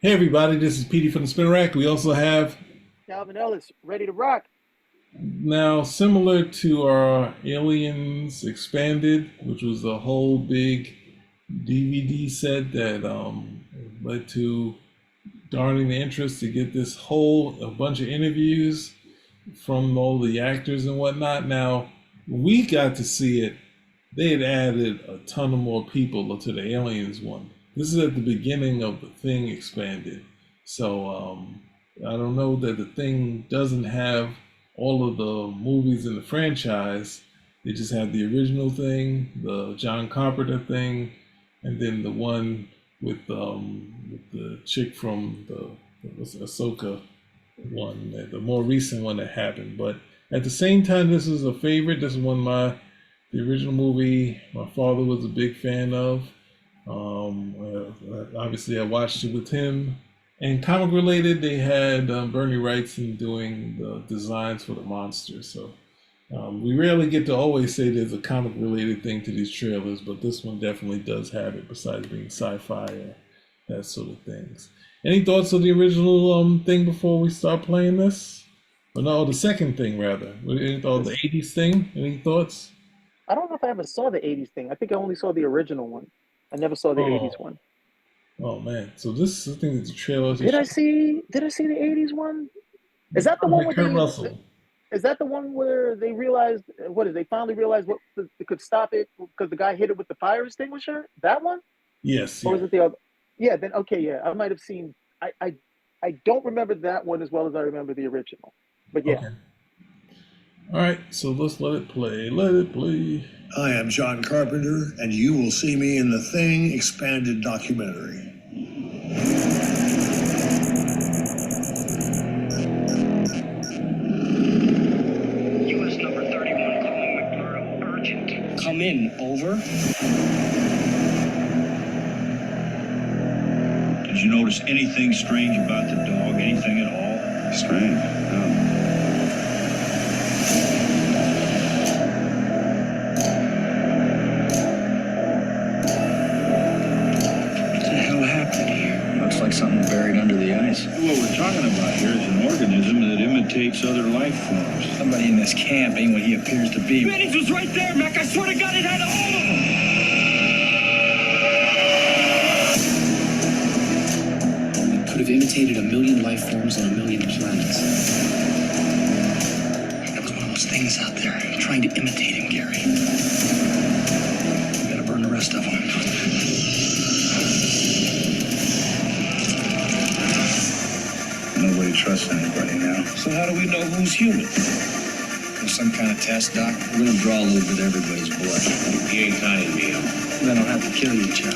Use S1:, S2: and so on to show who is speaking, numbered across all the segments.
S1: Hey everybody, this is Petey from the Spin Rack. We also have
S2: Calvin Ellis, ready to rock.
S1: now similar to our Aliens Expanded, which was a whole big DVD set that led to darning the interest to get this whole a bunch of interviews from all the actors and whatnot. Now, when we got to see it, they had added a ton of more people to the Aliens one. This is at the beginning of the Thing expanded. So I don't know that the Thing doesn't have all of the movies in the franchise. They just have the original Thing, the John Carpenter Thing, and then the one with the chick from the Ahsoka one, the more recent one that happened. But at the same time, this is a favorite. This is one of the original movie my father was a big fan of. Obviously, I watched it with him. And comic related, they had Bernie Wrightson doing the designs for the monsters. So we rarely get to always say there's a comic related thing to these trailers, but this one definitely does have it, besides being sci-fi or that sort of things. Any thoughts of the original thing before we start playing this? Or no, the second thing rather. Any thought the
S2: This,
S1: '80s thing? Any thoughts?
S2: I don't know if I ever saw the '80s thing. I think I only saw the original one. I never saw the '80s
S1: Oh,
S2: one.
S1: oh man. So this is the thing that the trailers
S2: Did I
S1: just
S2: see? Did I see the '80s one? Is that the one
S1: like
S2: where
S1: Kurt
S2: they?
S1: Russell.
S2: Is that the one where they realized what is? They finally realized what could stop it because the guy hit it with the fire extinguisher. That one,
S1: Yes,
S2: or
S1: yeah.
S2: was it the other? Yeah. Then okay. Yeah, I might have seen. I don't remember that one as well as I remember the original. But yeah.
S1: Okay. All right. So let's let it play. Let it play.
S3: I am John Carpenter, and you will see me in the Thing expanded documentary.
S4: US number 31 calling McMurdo. Urgent.
S5: Come in, over.
S6: Did you notice anything strange about the dog? Anything at all?
S7: Strange? No.
S5: What the hell happened here? Looks like something buried under the ice.
S6: What we're talking about here is an organism that imitates other life forms.
S5: Somebody in this camp ain't what he appears to be.
S4: Bennings was right there, Mac. I swear to God it had a hold of him.
S8: It could have imitated a million life forms on a million planets. There was one of those things out there trying to imitate him, Gary. We gotta burn the rest of them.
S7: Nobody trusts anybody now.
S5: So how do we know who's human? Some kind of test, Doc?
S8: We're gonna draw a little bit of everybody's blood.
S5: He ain't tying me up.
S8: Then I'll have to kill you, child.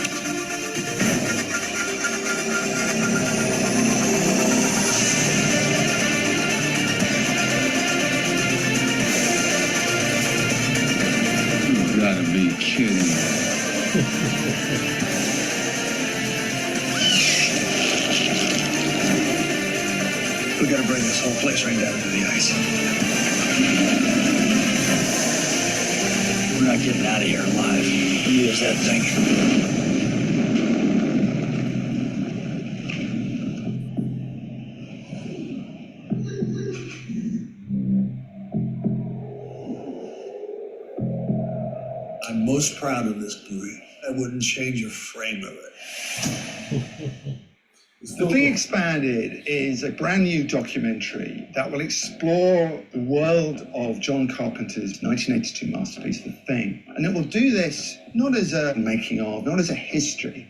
S7: You gotta be kidding.
S3: We gotta bring this whole place right down into the ice.
S8: We're not getting out of here alive.
S3: Use that thing. I'm most proud of this movie. I wouldn't change a frame of it.
S9: The Thing Expanded is a brand new documentary that will explore the world of John Carpenter's 1982 masterpiece, The Thing. And it will do this not as a making of, not as a history,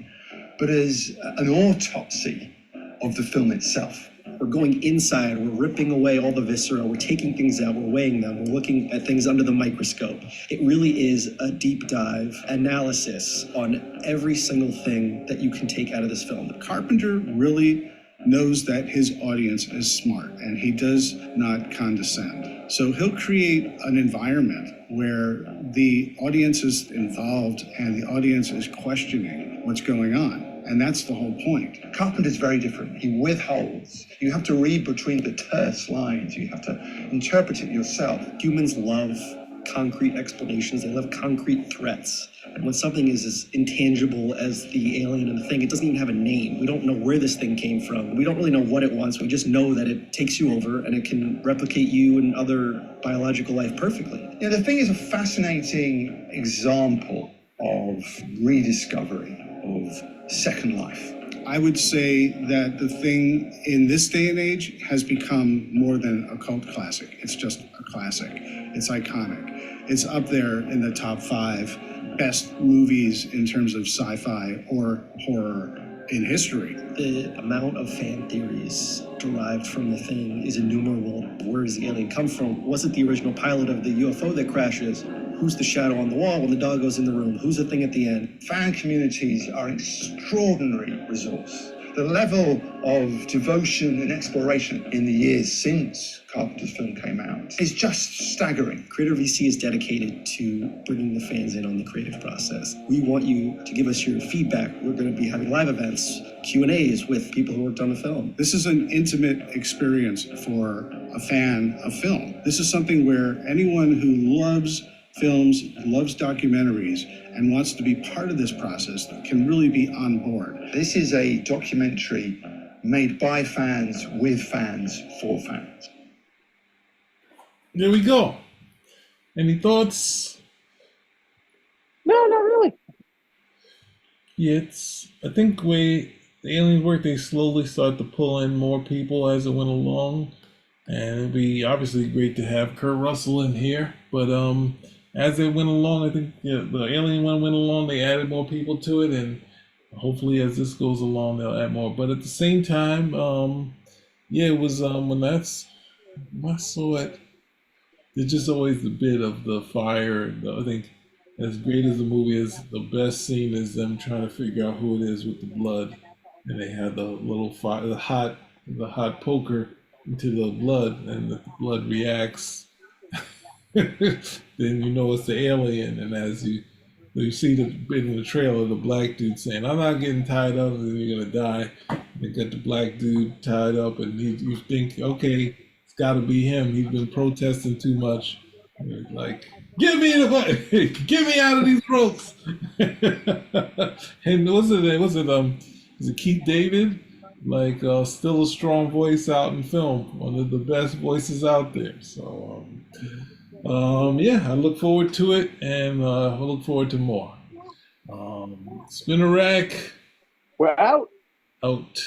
S9: but as an autopsy of the film itself.
S8: We're going inside, we're ripping away all the viscera, we're taking things out, we're weighing them, we're looking at things under the microscope. It really is a deep dive analysis on every single thing that you can take out of this film.
S10: Carpenter really knows that his audience is smart and he does not condescend. So he'll create an environment where the audience is involved and the audience is questioning what's going on. And that's the whole point.
S9: Carpenter's very different. He withholds. You have to read between the terse lines. You have to interpret it yourself.
S8: Humans love concrete explanations, they love concrete threats. And when something is as intangible as the alien and the thing, it doesn't even have a name. We don't know where this thing came from. We don't really know what it wants. We just know that it takes you over and it can replicate you and other biological life perfectly.
S9: Yeah, the thing is a fascinating example of rediscovery of second life.
S10: I would say that the thing in this day and age has become more than a cult classic. It's just a classic. It's iconic. It's up there in the top 5 best movies in terms of sci-fi or horror in history.
S8: The amount of fan theories derived from the thing is innumerable. Where does the alien come from? Was it the original pilot of the UFO that crashes? Who's the shadow on the wall when the dog goes in the room? Who's the thing at the end?
S9: Fan communities are an extraordinary resource. The level of devotion and exploration in the years since Carpenter's film came out is just staggering.
S8: Creator VC is dedicated to bringing the fans in on the creative process. We want you to give us your feedback. We're going to be having live events, Q&As with people who worked on the film.
S10: This is an intimate experience for a fan of film. This is something where anyone who loves films, loves documentaries, and wants to be part of this process can really be on board.
S9: This is a documentary made by fans, with fans, for fans.
S1: There we go. Any thoughts?
S2: No, not really.
S1: Yeah, I think the aliens work, they slowly start to pull in more people as it went along. And it'd be obviously great to have Kurt Russell in here. But as it went along, I think the alien one went along, they added more people to it. And hopefully as this goes along, they'll add more. But at the same time, it was when I saw it, there's just always the bit of the fire. I think as great as the movie is, the best scene is them trying to figure out who it is with the blood. And they had the little fire, the hot poker into the blood, and the blood reacts. Then you know it's the alien. And as you see the bit in the trailer, the black dude saying, "I'm not getting tied up, and then you're gonna die." They got the black dude tied up, and you think, okay, it's got to be him. He's been protesting too much. And it's like, get me get me out of these ropes. And was it Keith David? Like still a strong voice out in film, one of the best voices out there. So I look forward to it, and I look forward to more. Spinner Rack.
S2: We're out.
S1: Out.